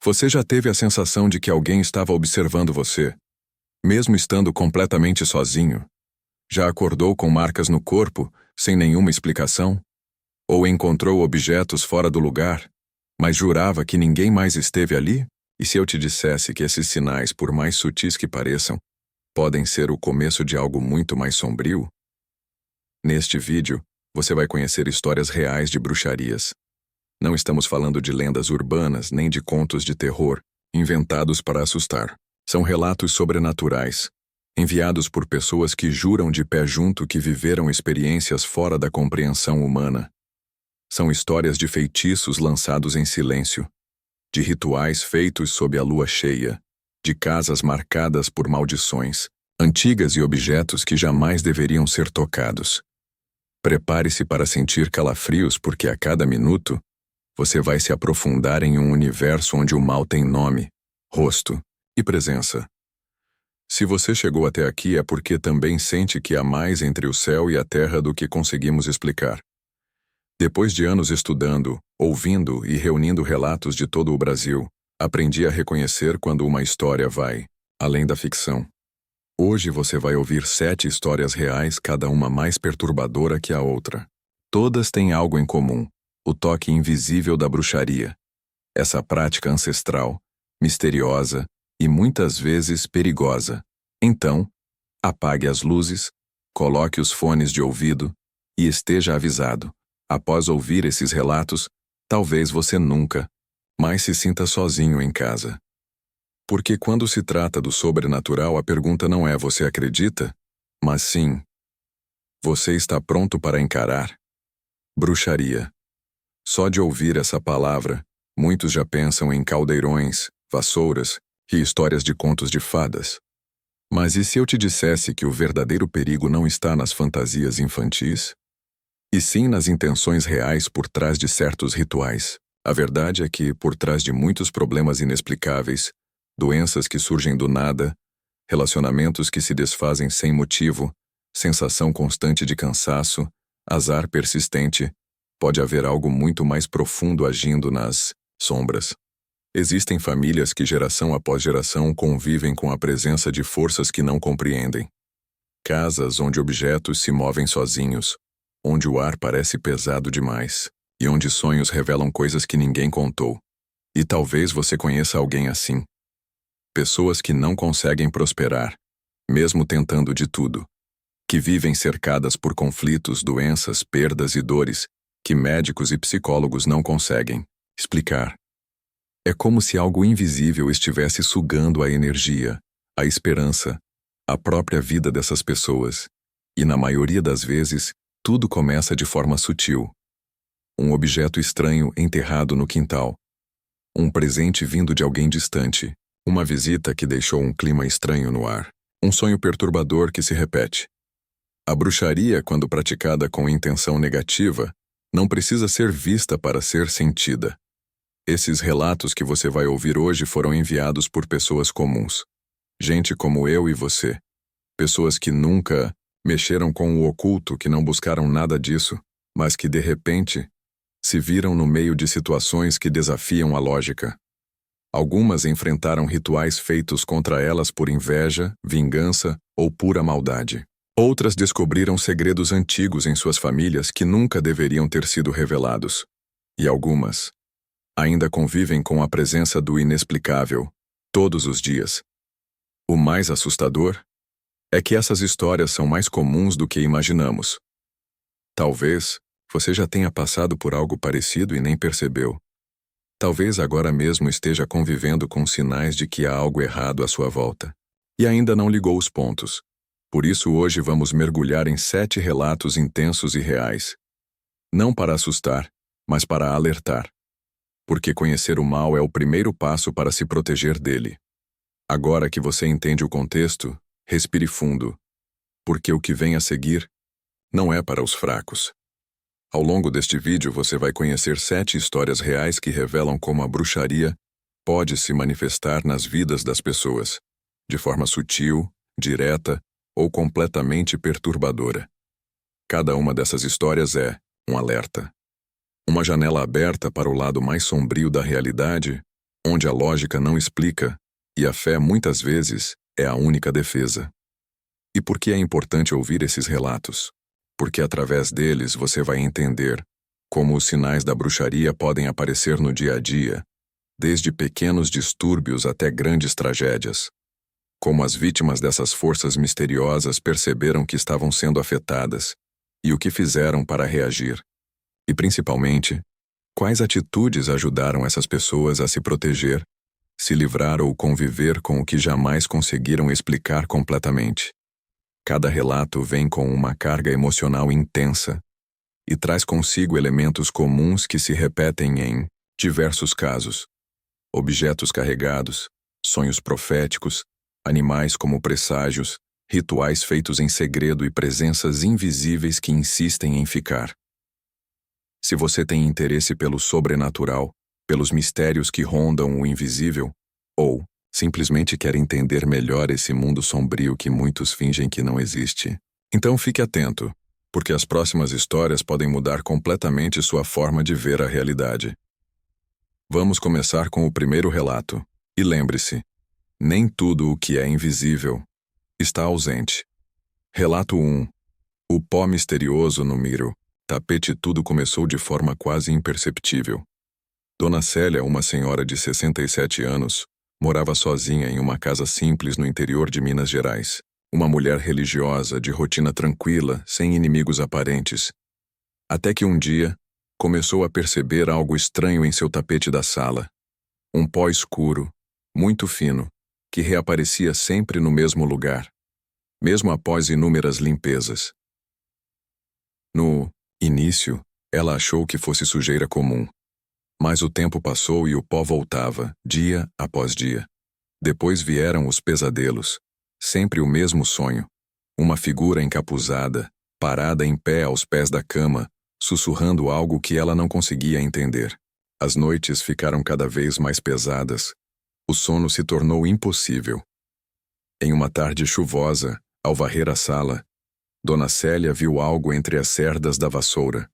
Você já teve a sensação de que alguém estava observando você, mesmo estando completamente sozinho? Já acordou com marcas no corpo, sem nenhuma explicação? Ou encontrou objetos fora do lugar, mas jurava que ninguém mais esteve ali? E se eu te dissesse que esses sinais, por mais sutis que pareçam, podem ser o começo de algo muito mais sombrio? Neste vídeo, você vai conhecer histórias reais de bruxarias. Não estamos falando de lendas urbanas nem de contos de terror, inventados para assustar. São relatos sobrenaturais, enviados por pessoas que juram de pé junto que viveram experiências fora da compreensão humana. São histórias de feitiços lançados em silêncio, de rituais feitos sob a lua cheia, de casas marcadas por maldições, antigas e objetos que jamais deveriam ser tocados. Prepare-se para sentir calafrios, porque a cada minuto você vai se aprofundar em um universo onde o mal tem nome, rosto e presença. Se você chegou até aqui é porque também sente que há mais entre o céu e a terra do que conseguimos explicar. Depois de anos estudando, ouvindo e reunindo relatos de todo o Brasil, aprendi a reconhecer quando uma história vai além da ficção. Hoje você vai ouvir 7 histórias reais, cada uma mais perturbadora que a outra. Todas têm algo em comum: o toque invisível da bruxaria. Essa prática ancestral, misteriosa e muitas vezes perigosa. Então, apague as luzes, coloque os fones de ouvido e esteja avisado. Após ouvir esses relatos, talvez você nunca mais se sinta sozinho em casa. Porque quando se trata do sobrenatural, a pergunta não é você acredita, mas sim, você está pronto para encarar? Bruxaria. Só de ouvir essa palavra, muitos já pensam em caldeirões, vassouras e histórias de contos de fadas. Mas e se eu te dissesse que o verdadeiro perigo não está nas fantasias infantis? E sim nas intenções reais por trás de certos rituais. A verdade é que, por trás de muitos problemas inexplicáveis, doenças que surgem do nada, relacionamentos que se desfazem sem motivo, sensação constante de cansaço, azar persistente, pode haver algo muito mais profundo agindo nas sombras. Existem famílias que geração após geração convivem com a presença de forças que não compreendem. Casas onde objetos se movem sozinhos, onde o ar parece pesado demais, e onde sonhos revelam coisas que ninguém contou. E talvez você conheça alguém assim. Pessoas que não conseguem prosperar, mesmo tentando de tudo. Que vivem cercadas por conflitos, doenças, perdas e dores que médicos e psicólogos não conseguem explicar. É como se algo invisível estivesse sugando a energia, a esperança, a própria vida dessas pessoas. E na maioria das vezes, tudo começa de forma sutil. Um objeto estranho enterrado no quintal. Um presente vindo de alguém distante. Uma visita que deixou um clima estranho no ar. Um sonho perturbador que se repete. A bruxaria, quando praticada com intenção negativa, não precisa ser vista para ser sentida. Esses relatos que você vai ouvir hoje foram enviados por pessoas comuns. Gente como eu e você. Pessoas que nunca mexeram com o oculto, que não buscaram nada disso, mas que, de repente, se viram no meio de situações que desafiam a lógica. Algumas enfrentaram rituais feitos contra elas por inveja, vingança ou pura maldade. Outras descobriram segredos antigos em suas famílias que nunca deveriam ter sido revelados. E algumas ainda convivem com a presença do inexplicável, todos os dias. O mais assustador é que essas histórias são mais comuns do que imaginamos. Talvez você já tenha passado por algo parecido e nem percebeu. Talvez agora mesmo esteja convivendo com sinais de que há algo errado à sua volta. E ainda não ligou os pontos. Por isso hoje vamos mergulhar em 7 relatos intensos e reais. Não para assustar, mas para alertar. Porque conhecer o mal é o primeiro passo para se proteger dele. Agora que você entende o contexto, respire fundo. Porque o que vem a seguir não é para os fracos. Ao longo deste vídeo você vai conhecer 7 histórias reais que revelam como a bruxaria pode se manifestar nas vidas das pessoas, de forma sutil, direta ou completamente perturbadora. Cada uma dessas histórias é um alerta. Uma janela aberta para o lado mais sombrio da realidade, onde a lógica não explica e a fé muitas vezes é a única defesa. E por que é importante ouvir esses relatos? Porque através deles você vai entender como os sinais da bruxaria podem aparecer no dia a dia, desde pequenos distúrbios até grandes tragédias. Como as vítimas dessas forças misteriosas perceberam que estavam sendo afetadas e o que fizeram para reagir. E principalmente, quais atitudes ajudaram essas pessoas a se proteger, se livrar ou conviver com o que jamais conseguiram explicar completamente. Cada relato vem com uma carga emocional intensa e traz consigo elementos comuns que se repetem em diversos casos. Objetos carregados, sonhos proféticos, animais como presságios, rituais feitos em segredo e presenças invisíveis que insistem em ficar. Se você tem interesse pelo sobrenatural, pelos mistérios que rondam o invisível, ou simplesmente quer entender melhor esse mundo sombrio que muitos fingem que não existe, então fique atento, porque as próximas histórias podem mudar completamente sua forma de ver a realidade. Vamos começar com o primeiro relato. E lembre-se, nem tudo o que é invisível está ausente. Relato 1. O pó misterioso no Miro. Tapete. Tudo começou de forma quase imperceptível. Dona Célia, uma senhora de 67 anos, morava sozinha em uma casa simples no interior de Minas Gerais. Uma mulher religiosa, de rotina tranquila, sem inimigos aparentes. Até que um dia, começou a perceber algo estranho em seu tapete da sala. Um pó escuro, muito fino, que reaparecia sempre no mesmo lugar, mesmo após inúmeras limpezas. No início, ela achou que fosse sujeira comum. Mas o tempo passou e o pó voltava, dia após dia. Depois vieram os pesadelos. Sempre o mesmo sonho. Uma figura encapuzada, parada em pé aos pés da cama, sussurrando algo que ela não conseguia entender. As noites ficaram cada vez mais pesadas. O sono se tornou impossível. Em uma tarde chuvosa, ao varrer a sala, Dona Célia viu algo entre as cerdas da vassoura.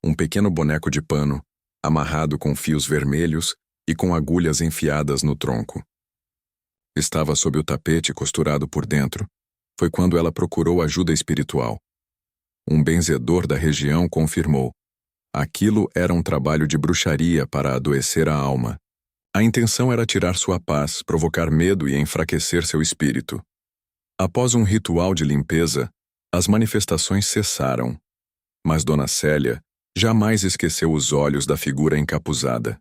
Um pequeno boneco de pano, amarrado com fios vermelhos e com agulhas enfiadas no tronco. Estava sob o tapete costurado por dentro. Foi quando ela procurou ajuda espiritual. Um benzedor da região confirmou. Aquilo era um trabalho de bruxaria para adoecer a alma. A intenção era tirar sua paz, provocar medo e enfraquecer seu espírito. Após um ritual de limpeza, as manifestações cessaram. Mas Dona Célia jamais esqueceu os olhos da figura encapuzada.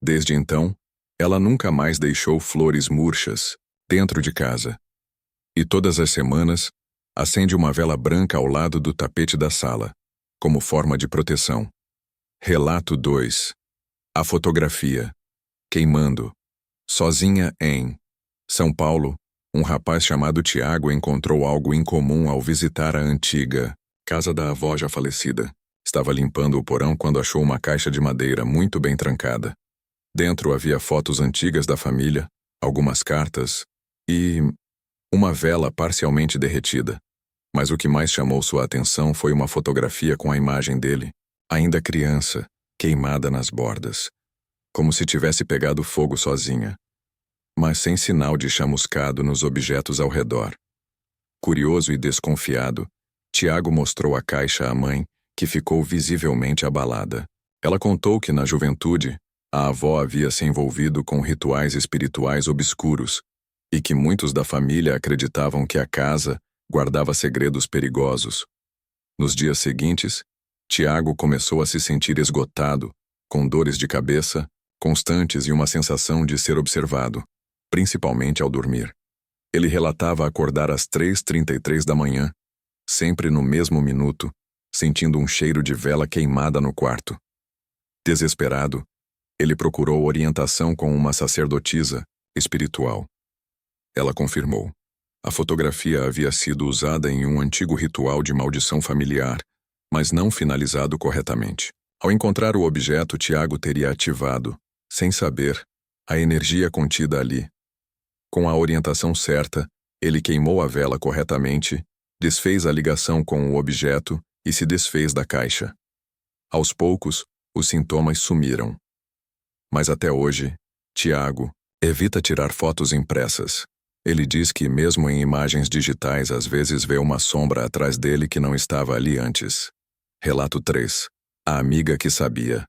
Desde então, ela nunca mais deixou flores murchas dentro de casa. E todas as semanas, acende uma vela branca ao lado do tapete da sala, como forma de proteção. Relato 2. A fotografia. Queimando. Sozinha em São Paulo, um rapaz chamado Tiago encontrou algo incomum ao visitar a antiga casa da avó já falecida. Estava limpando o porão quando achou uma caixa de madeira muito bem trancada. Dentro havia fotos antigas da família, algumas cartas e uma vela parcialmente derretida. Mas o que mais chamou sua atenção foi uma fotografia com a imagem dele, ainda criança, queimada nas bordas, como se tivesse pegado fogo sozinha, mas sem sinal de chamuscado nos objetos ao redor. Curioso e desconfiado, Tiago mostrou a caixa à mãe, que ficou visivelmente abalada. Ela contou que, na juventude, a avó havia se envolvido com rituais espirituais obscuros e que muitos da família acreditavam que a casa guardava segredos perigosos. Nos dias seguintes, Tiago começou a se sentir esgotado, com dores de cabeça constantes e uma sensação de ser observado, principalmente ao dormir. Ele relatava acordar às 3h33 da manhã, sempre no mesmo minuto, sentindo um cheiro de vela queimada no quarto. Desesperado, ele procurou orientação com uma sacerdotisa espiritual. Ela confirmou. A fotografia havia sido usada em um antigo ritual de maldição familiar, mas não finalizado corretamente. Ao encontrar o objeto, Tiago teria ativado, sem saber, a energia contida ali. Com a orientação certa, ele queimou a vela corretamente, desfez a ligação com o objeto e se desfez da caixa. Aos poucos, os sintomas sumiram. Mas até hoje, Tiago, evita tirar fotos impressas. Ele diz que, mesmo em imagens digitais, às vezes vê uma sombra atrás dele que não estava ali antes. Relato 3. A amiga que sabia.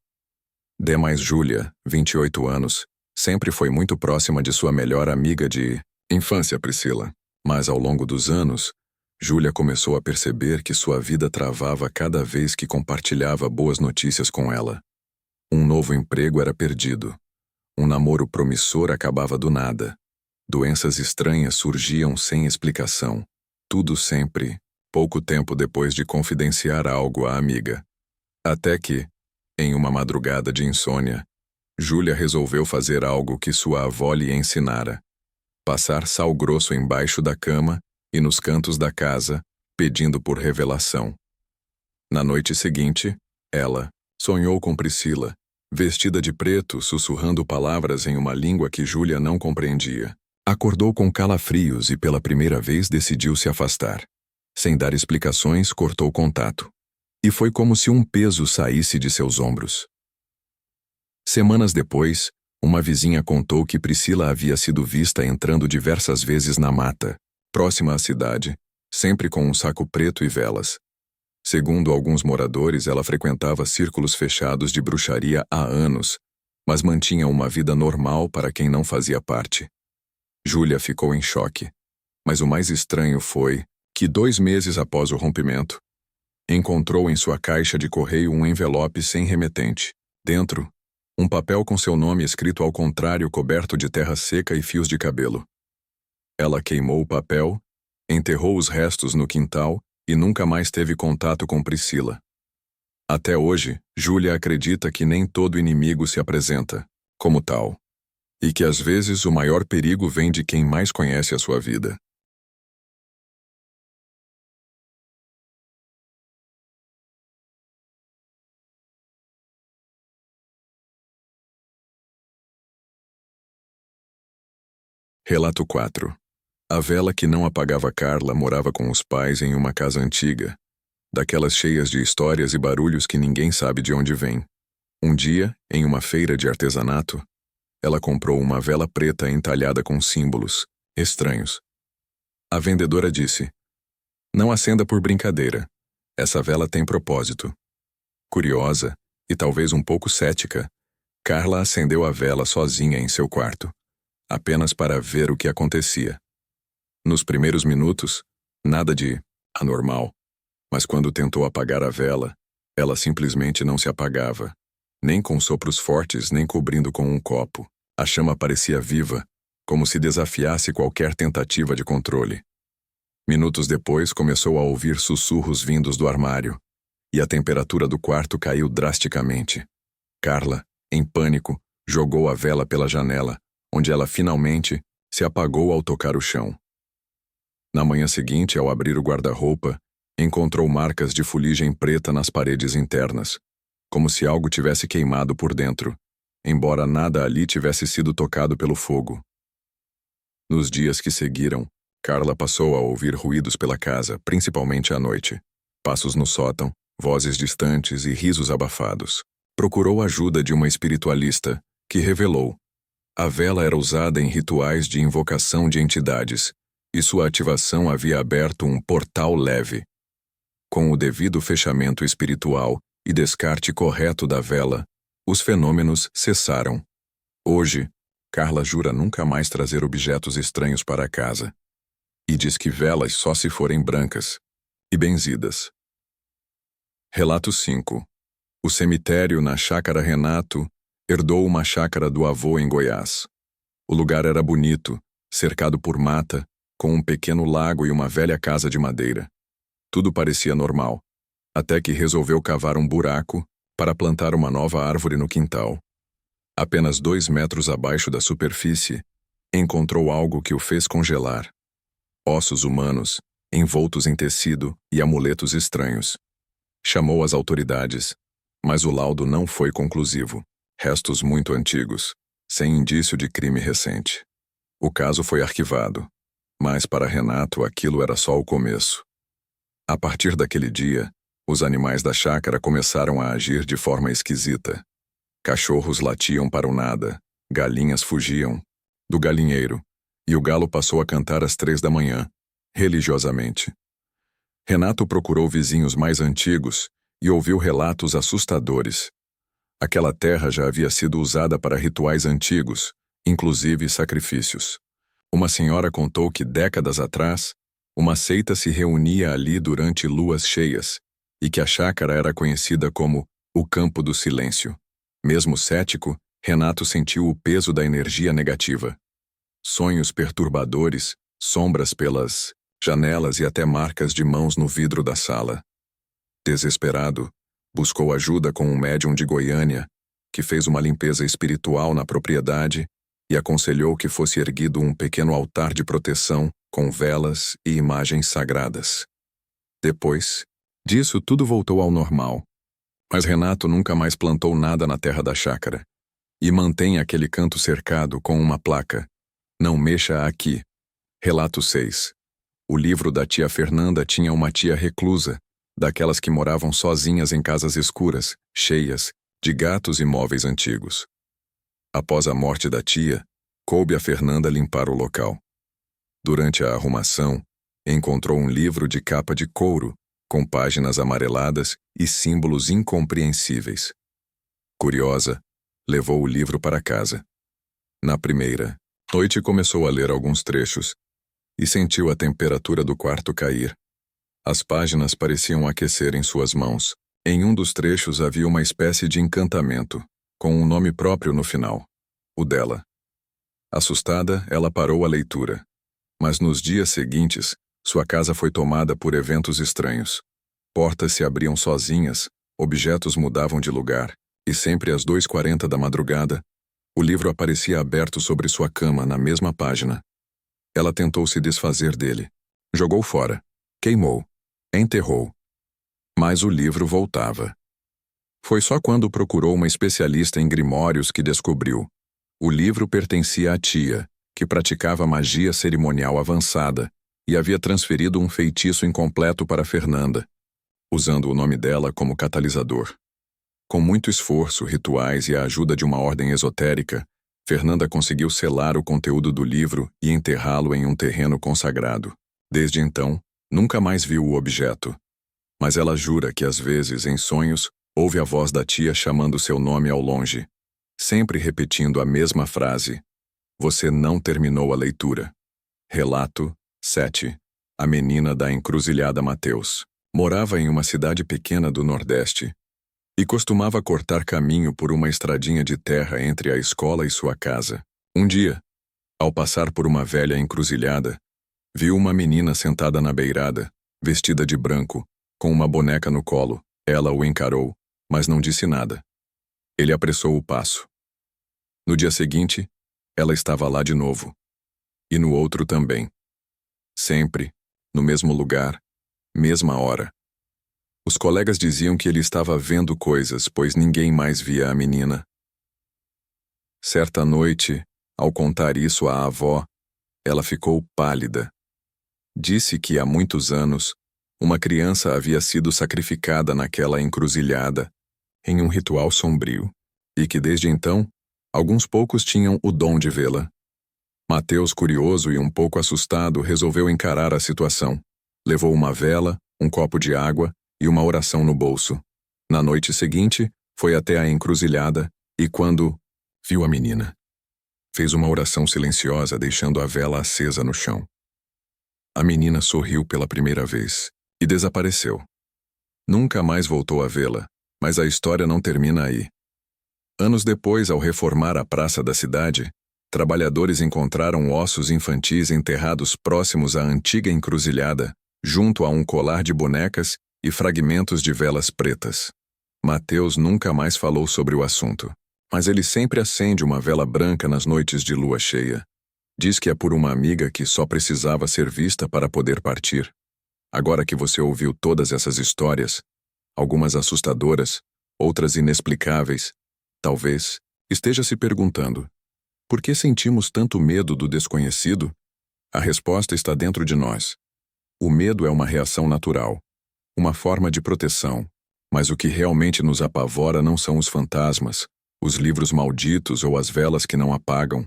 Demais Júlia, 28 anos, sempre foi muito próxima de sua melhor amiga de infância, Priscila. Mas, ao longo dos anos, Júlia começou a perceber que sua vida travava cada vez que compartilhava boas notícias com ela. Um novo emprego era perdido. Um namoro promissor acabava do nada. Doenças estranhas surgiam sem explicação. Tudo sempre, pouco tempo depois de confidenciar algo à amiga. Até que, em uma madrugada de insônia, Júlia resolveu fazer algo que sua avó lhe ensinara: passar sal grosso embaixo da cama e nos cantos da casa, pedindo por revelação. Na noite seguinte, ela sonhou com Priscila, vestida de preto, sussurrando palavras em uma língua que Júlia não compreendia. Acordou com calafrios e pela primeira vez decidiu se afastar. Sem dar explicações, cortou contato. E foi como se um peso saísse de seus ombros. Semanas depois, uma vizinha contou que Priscila havia sido vista entrando diversas vezes na mata, próxima à cidade, sempre com um saco preto e velas. Segundo alguns moradores, ela frequentava círculos fechados de bruxaria há anos, mas mantinha uma vida normal para quem não fazia parte. Júlia ficou em choque. Mas o mais estranho foi que 2 meses após o rompimento, encontrou em sua caixa de correio um envelope sem remetente. Dentro, um papel com seu nome escrito ao contrário, coberto de terra seca e fios de cabelo. Ela queimou o papel, enterrou os restos no quintal e nunca mais teve contato com Priscila. Até hoje, Júlia acredita que nem todo inimigo se apresenta como tal, e que às vezes o maior perigo vem de quem mais conhece a sua vida. Relato 4. A vela que não apagava Carla morava com os pais em uma casa antiga, daquelas cheias de histórias e barulhos que ninguém sabe de onde vem. Um dia, em uma feira de artesanato, ela comprou uma vela preta entalhada com símbolos estranhos. A vendedora disse: "Não acenda por brincadeira. Essa vela tem propósito." Curiosa, e talvez um pouco cética, Carla acendeu a vela sozinha em seu quarto, apenas para ver o que acontecia. Nos primeiros minutos, nada de anormal, mas quando tentou apagar a vela, ela simplesmente não se apagava, nem com sopros fortes, nem cobrindo com um copo. A chama parecia viva, como se desafiasse qualquer tentativa de controle. Minutos depois, começou a ouvir sussurros vindos do armário, e a temperatura do quarto caiu drasticamente. Carla, em pânico, jogou a vela pela janela, onde ela finalmente se apagou ao tocar o chão. Na manhã seguinte, ao abrir o guarda-roupa, encontrou marcas de fuligem preta nas paredes internas, como se algo tivesse queimado por dentro, embora nada ali tivesse sido tocado pelo fogo. Nos dias que seguiram, Carla passou a ouvir ruídos pela casa, principalmente à noite. Passos no sótão, vozes distantes e risos abafados. Procurou a ajuda de uma espiritualista, que revelou: a vela era usada em rituais de invocação de entidades, e sua ativação havia aberto um portal leve. Com o devido fechamento espiritual e descarte correto da vela, os fenômenos cessaram. Hoje, Carla jura nunca mais trazer objetos estranhos para casa. E diz que velas só se forem brancas e benzidas. Relato 5. O cemitério na Chácara Renato herdou uma chácara do avô em Goiás. O lugar era bonito, cercado por mata, com um pequeno lago e uma velha casa de madeira. Tudo parecia normal, até que resolveu cavar um buraco para plantar uma nova árvore no quintal. Apenas 2 metros abaixo da superfície, encontrou algo que o fez congelar. Ossos humanos, envoltos em tecido e amuletos estranhos. Chamou as autoridades, mas o laudo não foi conclusivo. Restos muito antigos, sem indício de crime recente. O caso foi arquivado, mas para Renato aquilo era só o começo. A partir daquele dia, os animais da chácara começaram a agir de forma esquisita. Cachorros latiam para o nada, galinhas fugiam do galinheiro, e o galo passou a cantar às 3 da manhã, religiosamente. Renato procurou vizinhos mais antigos e ouviu relatos assustadores. Aquela terra já havia sido usada para rituais antigos, inclusive sacrifícios. Uma senhora contou que décadas atrás, uma seita se reunia ali durante luas cheias, e que a chácara era conhecida como o Campo do Silêncio. Mesmo cético, Renato sentiu o peso da energia negativa. Sonhos perturbadores, sombras pelas janelas e até marcas de mãos no vidro da sala. Desesperado, buscou ajuda com um médium de Goiânia, que fez uma limpeza espiritual na propriedade e aconselhou que fosse erguido um pequeno altar de proteção com velas e imagens sagradas. Depois disso, tudo voltou ao normal. Mas Renato nunca mais plantou nada na terra da chácara e mantém aquele canto cercado com uma placa: "Não mexa aqui". Relato 6. O livro da tia Fernanda tinha uma tia reclusa, daquelas que moravam sozinhas em casas escuras, cheias de gatos e móveis antigos. Após a morte da tia, coube a Fernanda limpar o local. Durante a arrumação, encontrou um livro de capa de couro, com páginas amareladas e símbolos incompreensíveis. Curiosa, levou o livro para casa. Na primeira noite começou a ler alguns trechos e sentiu a temperatura do quarto cair. As páginas pareciam aquecer em suas mãos. Em um dos trechos havia uma espécie de encantamento, com um nome próprio no final: o dela. Assustada, ela parou a leitura. Mas nos dias seguintes, sua casa foi tomada por eventos estranhos. Portas se abriam sozinhas, objetos mudavam de lugar, e sempre às 2h40 da madrugada, o livro aparecia aberto sobre sua cama na mesma página. Ela tentou se desfazer dele. Jogou fora. Queimou. Enterrou. Mas o livro voltava. Foi só quando procurou uma especialista em grimórios que descobriu. O livro pertencia à tia, que praticava magia cerimonial avançada e havia transferido um feitiço incompleto para Fernanda, usando o nome dela como catalisador. Com muito esforço, rituais e a ajuda de uma ordem esotérica, Fernanda conseguiu selar o conteúdo do livro e enterrá-lo em um terreno consagrado. Desde então, nunca mais viu o objeto. Mas ela jura que às vezes, em sonhos, ouve a voz da tia chamando seu nome ao longe, sempre repetindo a mesma frase: "Você não terminou a leitura". Relato 7. A menina da encruzilhada Mateus. Morava em uma cidade pequena do Nordeste e costumava cortar caminho por uma estradinha de terra entre a escola e sua casa. Um dia, ao passar por uma velha encruzilhada, viu uma menina sentada na beirada, vestida de branco, com uma boneca no colo. Ela o encarou, mas não disse nada. Ele apressou o passo. No dia seguinte, ela estava lá de novo. E no outro também. Sempre, no mesmo lugar, mesma hora. Os colegas diziam que ele estava vendo coisas, pois ninguém mais via a menina. Certa noite, ao contar isso à avó, ela ficou pálida. Disse que há muitos anos, uma criança havia sido sacrificada naquela encruzilhada, em um ritual sombrio, e que desde então, alguns poucos tinham o dom de vê-la. Mateus, curioso e um pouco assustado, resolveu encarar a situação. Levou uma vela, um copo de água e uma oração no bolso. Na noite seguinte, foi até a encruzilhada e, quando viu a menina, fez uma oração silenciosa, deixando a vela acesa no chão. A menina sorriu pela primeira vez e desapareceu. Nunca mais voltou a vê-la, mas a história não termina aí. Anos depois, ao reformar a praça da cidade, trabalhadores encontraram ossos infantis enterrados próximos à antiga encruzilhada, junto a um colar de bonecas e fragmentos de velas pretas. Mateus nunca mais falou sobre o assunto, mas ele sempre acende uma vela branca nas noites de lua cheia. Diz que é por uma amiga que só precisava ser vista para poder partir. Agora que você ouviu todas essas histórias, algumas assustadoras, outras inexplicáveis, talvez esteja se perguntando: por que sentimos tanto medo do desconhecido? A resposta está dentro de nós. O medo é uma reação natural, uma forma de proteção, mas o que realmente nos apavora não são os fantasmas, os livros malditos ou as velas que não apagam.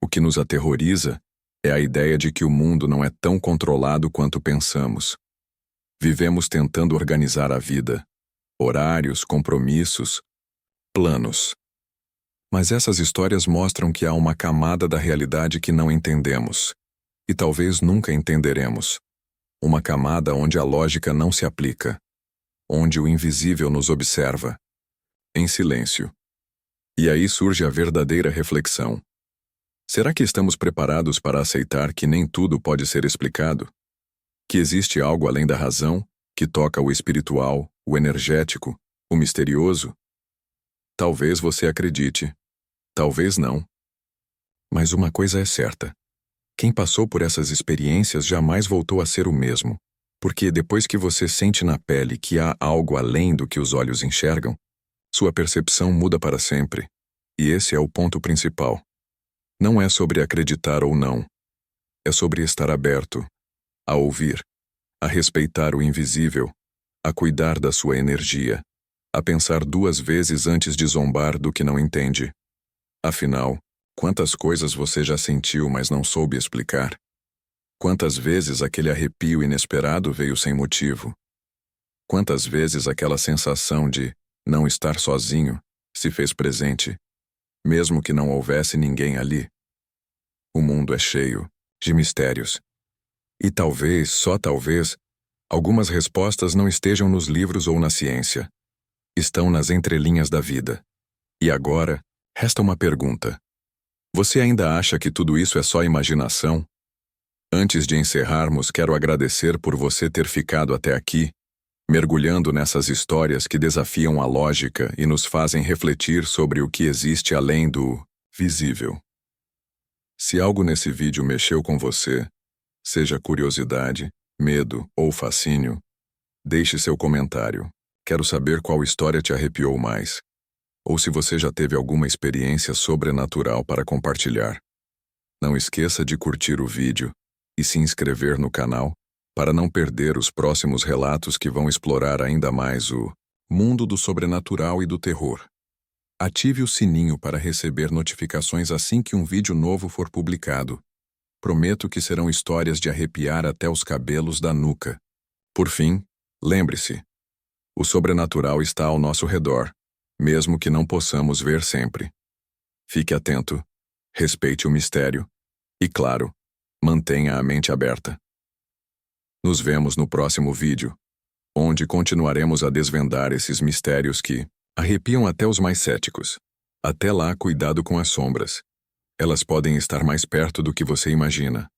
O que nos aterroriza é a ideia de que o mundo não é tão controlado quanto pensamos. Vivemos tentando organizar a vida, horários, compromissos, planos. Mas essas histórias mostram que há uma camada da realidade que não entendemos, e talvez nunca entenderemos. Uma camada onde a lógica não se aplica, onde o invisível nos observa, em silêncio. E aí surge a verdadeira reflexão. Será que estamos preparados para aceitar que nem tudo pode ser explicado? Que existe algo além da razão, que toca o espiritual, o energético, o misterioso? Talvez você acredite, talvez não. Mas uma coisa é certa. Quem passou por essas experiências jamais voltou a ser o mesmo, porque depois que você sente na pele que há algo além do que os olhos enxergam, sua percepção muda para sempre. E esse é o ponto principal. Não é sobre acreditar ou não. É sobre estar aberto, a ouvir, a respeitar o invisível, a cuidar da sua energia, a pensar 2 vezes antes de zombar do que não entende. Afinal, quantas coisas você já sentiu, mas não soube explicar? Quantas vezes aquele arrepio inesperado veio sem motivo? Quantas vezes aquela sensação de não estar sozinho se fez presente, mesmo que não houvesse ninguém ali? O mundo é cheio de mistérios. E talvez, só talvez, algumas respostas não estejam nos livros ou na ciência. Estão nas entrelinhas da vida. E agora, resta uma pergunta. Você ainda acha que tudo isso é só imaginação? Antes de encerrarmos, quero agradecer por você ter ficado até aqui, mergulhando nessas histórias que desafiam a lógica e nos fazem refletir sobre o que existe além do visível. Se algo nesse vídeo mexeu com você, seja curiosidade, medo ou fascínio, deixe seu comentário. Quero saber qual história te arrepiou mais. Ou se você já teve alguma experiência sobrenatural para compartilhar. Não esqueça de curtir o vídeo e se inscrever no canal para não perder os próximos relatos que vão explorar ainda mais o mundo do sobrenatural e do terror. Ative o sininho para receber notificações assim que um vídeo novo for publicado. Prometo que serão histórias de arrepiar até os cabelos da nuca. Por fim, lembre-se, o sobrenatural está ao nosso redor, mesmo que não possamos ver sempre. Fique atento, respeite o mistério e, claro, mantenha a mente aberta. Nos vemos no próximo vídeo, onde continuaremos a desvendar esses mistérios que arrepiam até os mais céticos. Até lá, cuidado com as sombras. Elas podem estar mais perto do que você imagina.